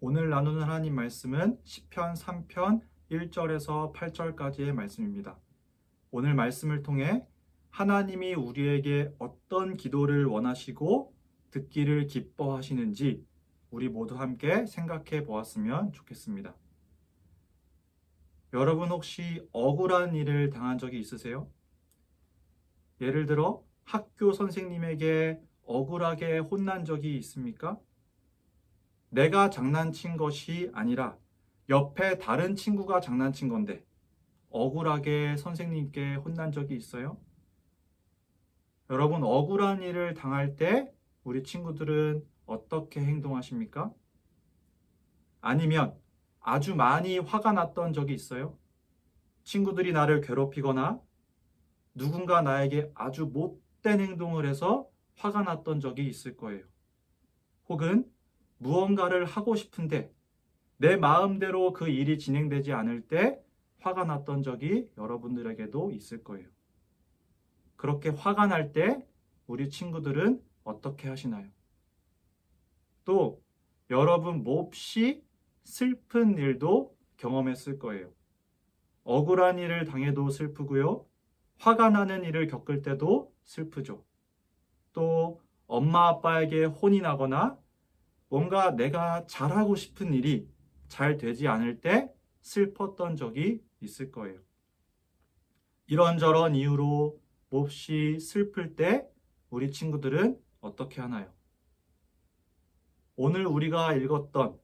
오늘 나누는 하나님 말씀은 시편 3편 1절에서 8절까지의 말씀입니다. 오늘 말씀을 통해 하나님이 우리에게 어떤 기도를 원하시고 듣기를 기뻐하시는지 우리 모두 함께 생각해 보았으면 좋겠습니다. 여러분 혹시 억울한 일을 당한 적이 있으세요? 예를 들어 학교 선생님에게 억울하게 혼난 적이 있습니까? 내가 장난친 것이 아니라 옆에 다른 친구가 장난친 건데 억울하게 선생님께 혼난 적이 있어요? 여러분, 억울한 일을 당할 때 우리 친구들은 어떻게 행동하십니까? 아니면 아주 많이 화가 났던 적이 있어요? 친구들이 나를 괴롭히거나 누군가 나에게 아주 못된 행동을 해서 화가 났던 적이 있을 거예요. 혹은 무언가를 하고 싶은데 내 마음대로 그 일이 진행되지 않을 때 화가 났던 적이 여러분들에게도 있을 거예요. 그렇게 화가 날 때 우리 친구들은 어떻게 하시나요? 또 여러분 몹시 슬픈 일도 경험했을 거예요. 억울한 일을 당해도 슬프고요. 화가 나는 일을 겪을 때도 슬프죠. 또 엄마 아빠에게 혼이 나거나 뭔가 내가 잘하고 싶은 일이 잘 되지 않을 때 슬펐던 적이 있을 거예요. 이런저런 이유로 몹시 슬플 때 우리 친구들은 어떻게 하나요? 오늘 우리가 읽었던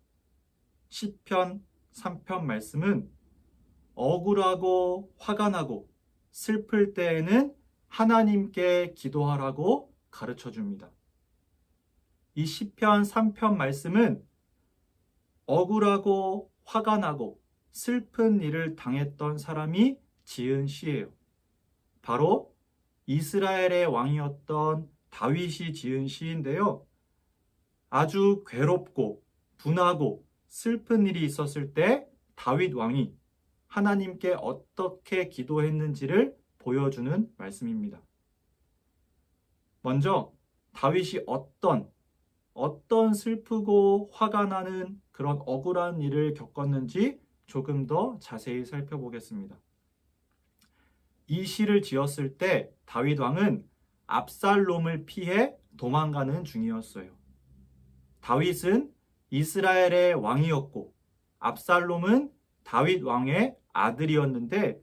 시편 3편 말씀은 억울하고 화가 나고 슬플 때에는 하나님께 기도하라고 가르쳐 줍니다. 이 시편 3편 말씀은 억울하고 화가 나고 슬픈 일을 당했던 사람이 지은 시예요. 바로 이스라엘의 왕이었던 다윗이 지은 시인데요. 아주 괴롭고 분하고 슬픈 일이 있었을 때 다윗 왕이 하나님께 어떻게 기도했는지를 보여주는 말씀입니다. 먼저 다윗이 어떤 슬프고 화가 나는 그런 억울한 일을 겪었는지 조금 더 자세히 살펴보겠습니다. 이 시를 지었을 때 다윗 왕은 압살롬을 피해 도망가는 중이었어요. 다윗은 이스라엘의 왕이었고 압살롬은 다윗 왕의 아들이었는데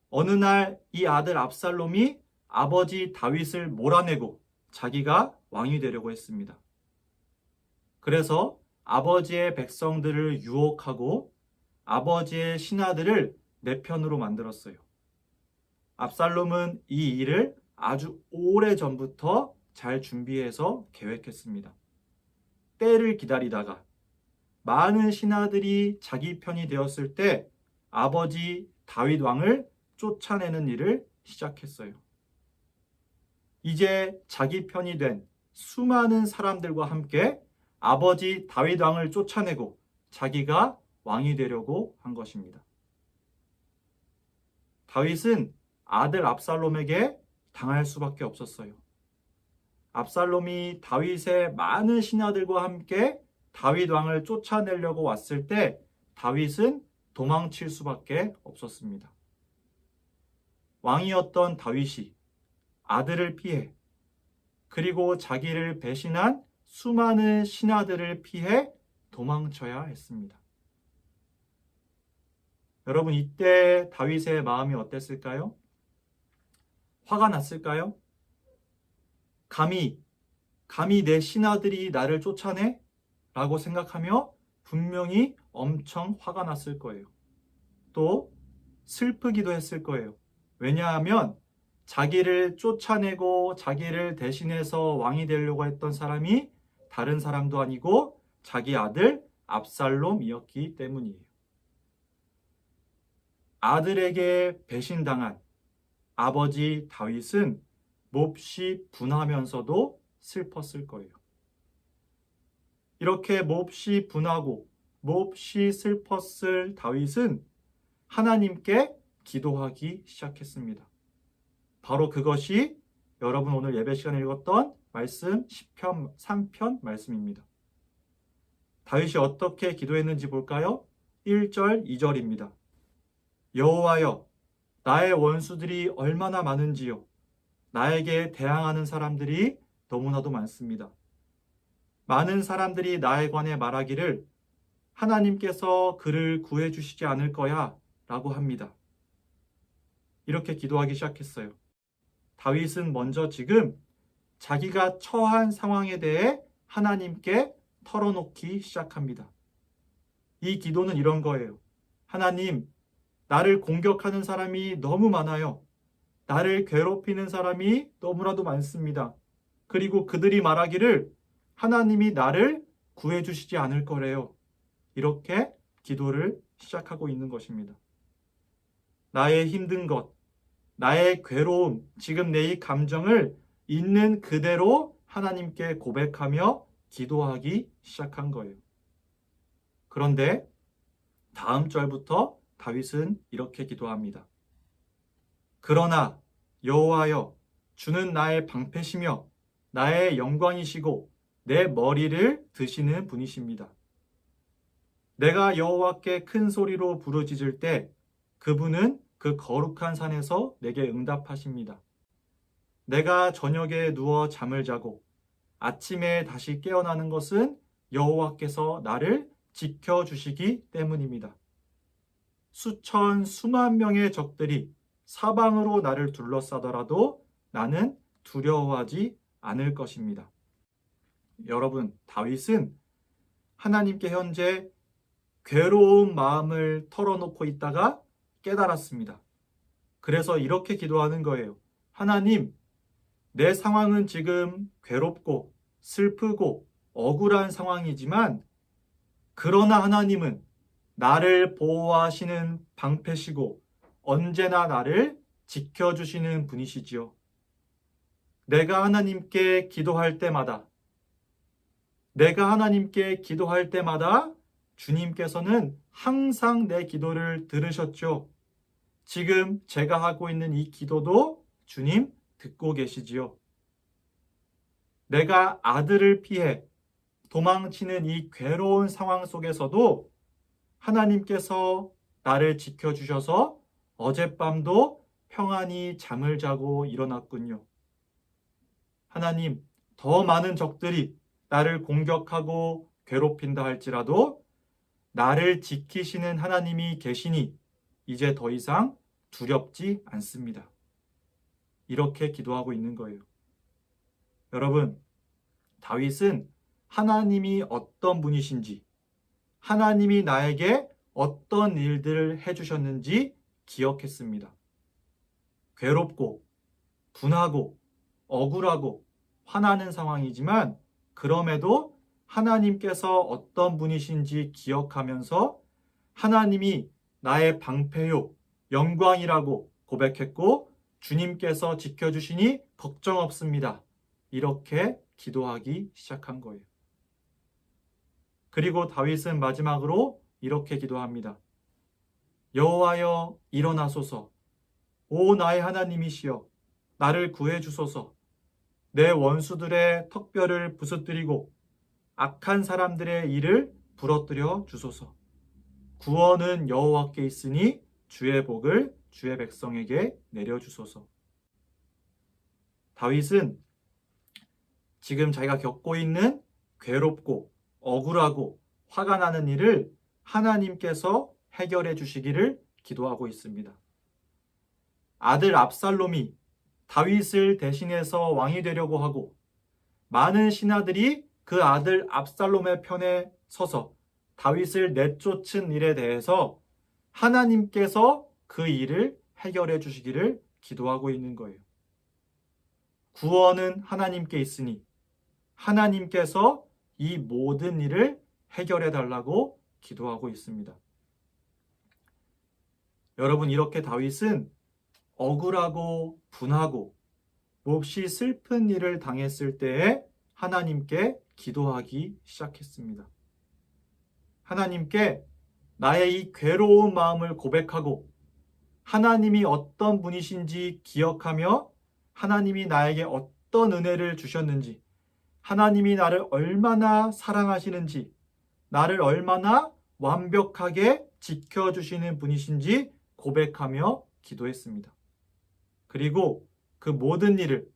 어느 날 이 아들 압살롬이 아버지 다윗을 몰아내고 자기가 왕이 되려고 했습니다. 그래서 아버지의 백성들을 유혹하고 아버지의 신하들을 내 편으로 만들었어요. 압살롬은 이 일을 아주 오래전부터 잘 준비해서 계획했습니다. 때를 기다리다가 많은 신하들이 자기 편이 되었을 때 아버지 다윗 왕을 쫓아내는 일을 시작했어요. 이제 자기 편이 된 수많은 사람들과 함께 아버지 다윗 왕을 쫓아내고 자기가 왕이 되려고 한 것입니다. 다윗은 아들 압살롬에게 당할 수밖에 없었어요. 압살롬이 다윗의 많은 신하들과 함께 다윗 왕을 쫓아내려고 왔을 때 다윗은 도망칠 수밖에 없었습니다. 왕이었던 다윗이 아들을 피해 그리고 자기를 배신한 수많은 신하들을 피해 도망쳐야 했습니다. 여러분, 이때 다윗의 마음이 어땠을까요? 화가 났을까요? 감히 내 신하들이 나를 쫓아내? 라고 생각하며 분명히 엄청 화가 났을 거예요. 또 슬프기도 했을 거예요. 왜냐하면 자기를 쫓아내고 자기를 대신해서 왕이 되려고 했던 사람이 다른 사람도 아니고 자기 아들 압살롬이었기 때문이에요. 아들에게 배신당한 아버지 다윗은 몹시 분하면서도 슬펐을 거예요. 이렇게 몹시 분하고 몹시 슬펐을 다윗은 하나님께 기도하기 시작했습니다. 바로 그것이 여러분 오늘 예배 시간에 읽었던 말씀 시편 3편 말씀입니다. 다윗이 어떻게 기도했는지 볼까요? 1절, 2절입니다. 여호와여, 나의 원수들이 얼마나 많은지요. 나에게 대항하는 사람들이 너무나도 많습니다. 많은 사람들이 나에 관해 말하기를 하나님께서 그를 구해주시지 않을 거야 라고 합니다. 이렇게 기도하기 시작했어요. 다윗은 먼저 지금 자기가 처한 상황에 대해 하나님께 털어놓기 시작합니다. 이 기도는 이런 거예요. 하나님, 나를 공격하는 사람이 너무 많아요. 나를 괴롭히는 사람이 너무나도 많습니다. 그리고 그들이 말하기를 하나님이 나를 구해주시지 않을 거래요. 이렇게 기도를 시작하고 있는 것입니다. 나의 힘든 것, 나의 괴로움, 지금 내 이 감정을 있는 그대로 하나님께 고백하며 기도하기 시작한 거예요. 그런데 다음 절부터 다윗은 이렇게 기도합니다. 그러나 여호와여, 주는 나의 방패시며 나의 영광이시고 내 머리를 드시는 분이십니다. 내가 여호와께 큰 소리로 부르짖을 때 그분은 그 거룩한 산에서 내게 응답하십니다. 내가 저녁에 누워 잠을 자고 아침에 다시 깨어나는 것은 여호와께서 나를 지켜주시기 때문입니다. 수천 수만 명의 적들이 사방으로 나를 둘러싸더라도 나는 두려워하지 않을 것입니다. 여러분, 다윗은 하나님께 현재 괴로운 마음을 털어놓고 있다가 깨달았습니다. 그래서 이렇게 기도하는 거예요. 하나님, 내 상황은 지금 괴롭고 슬프고 억울한 상황이지만 그러나 하나님은 나를 보호하시는 방패시고 언제나 나를 지켜주시는 분이시지요. 내가 하나님께 기도할 때마다 주님께서는 항상 내 기도를 들으셨죠. 지금 제가 하고 있는 이 기도도 주님 듣고 계시지요. 내가 아들을 피해 도망치는 이 괴로운 상황 속에서도 하나님께서 나를 지켜주셔서 어젯밤도 평안히 잠을 자고 일어났군요. 하나님, 더 많은 적들이 나를 공격하고 괴롭힌다 할지라도 나를 지키시는 하나님이 계시니 이제 더 이상 두렵지 않습니다. 이렇게 기도하고 있는 거예요. 여러분, 다윗은 하나님이 어떤 분이신지, 하나님이 나에게 어떤 일들을 해주셨는지 기억했습니다. 괴롭고, 분하고, 억울하고, 화나는 상황이지만 그럼에도 하나님께서 어떤 분이신지 기억하면서 하나님이 나의 방패요, 영광이라고 고백했고 주님께서 지켜주시니 걱정 없습니다. 이렇게 기도하기 시작한 거예요. 그리고 다윗은 마지막으로 이렇게 기도합니다. 여호와여 일어나소서. 오 나의 하나님이시여 나를 구해주소서. 내 원수들의 턱뼈를 부서뜨리고 악한 사람들의 일을 부러뜨려 주소서. 구원은 여호와께 있으니 주의 복을 주의 백성에게 내려주소서. 다윗은 지금 자기가 겪고 있는 괴롭고 억울하고 화가 나는 일을 하나님께서 해결해 주시기를 기도하고 있습니다. 아들 압살롬이 다윗을 대신해서 왕이 되려고 하고 많은 신하들이 그 아들 압살롬의 편에 서서 다윗을 내쫓은 일에 대해서 하나님께서 그 일을 해결해 주시기를 기도하고 있는 거예요. 구원은 하나님께 있으니 하나님께서 이 모든 일을 해결해 달라고 기도하고 있습니다. 여러분, 이렇게 다윗은 억울하고 분하고 몹시 슬픈 일을 당했을 때에 하나님께 기도하기 시작했습니다. 하나님께 나의 이 괴로운 마음을 고백하고 하나님이 어떤 분이신지 기억하며 하나님이 나에게 어떤 은혜를 주셨는지 하나님이 나를 얼마나 사랑하시는지 나를 얼마나 완벽하게 지켜주시는 분이신지 고백하며 기도했습니다. 그리고 그 모든 일을,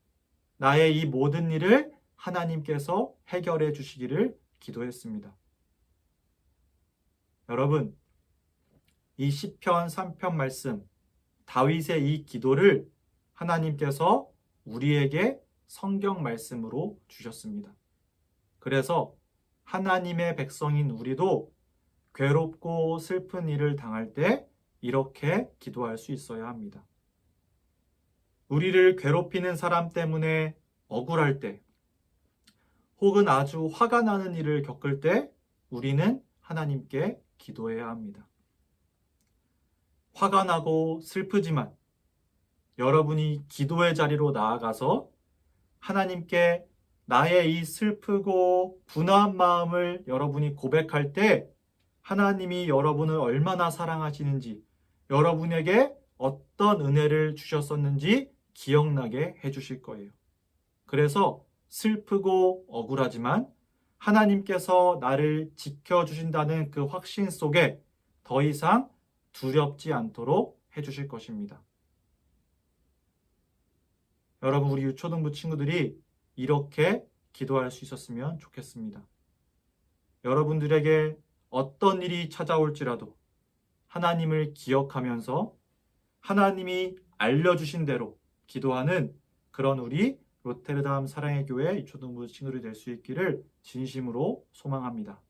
나의 이 모든 일을 하나님께서 해결해 주시기를 기도했습니다. 여러분, 이 시편 3편 말씀, 다윗의 이 기도를 하나님께서 우리에게 성경 말씀으로 주셨습니다. 그래서 하나님의 백성인 우리도 괴롭고 슬픈 일을 당할 때 이렇게 기도할 수 있어야 합니다. 우리를 괴롭히는 사람 때문에 억울할 때, 혹은 아주 화가 나는 일을 겪을 때 우리는 하나님께 기도해야 합니다. 화가 나고 슬프지만 여러분이 기도의 자리로 나아가서 하나님께 나의 이 슬프고 분한 마음을 여러분이 고백할 때 하나님이 여러분을 얼마나 사랑하시는지, 여러분에게 어떤 은혜를 주셨었는지 기억나게 해주실 거예요. 그래서 슬프고 억울하지만 하나님께서 나를 지켜주신다는 그 확신 속에 더 이상 두렵지 않도록 해주실 것입니다. 여러분, 우리 유초등부 친구들이 이렇게 기도할 수 있었으면 좋겠습니다. 여러분들에게 어떤 일이 찾아올지라도 하나님을 기억하면서 하나님이 알려주신 대로 기도하는 그런 우리 로테르담 사랑의 교회 유초등부 친구들이 될 수 있기를 진심으로 소망합니다.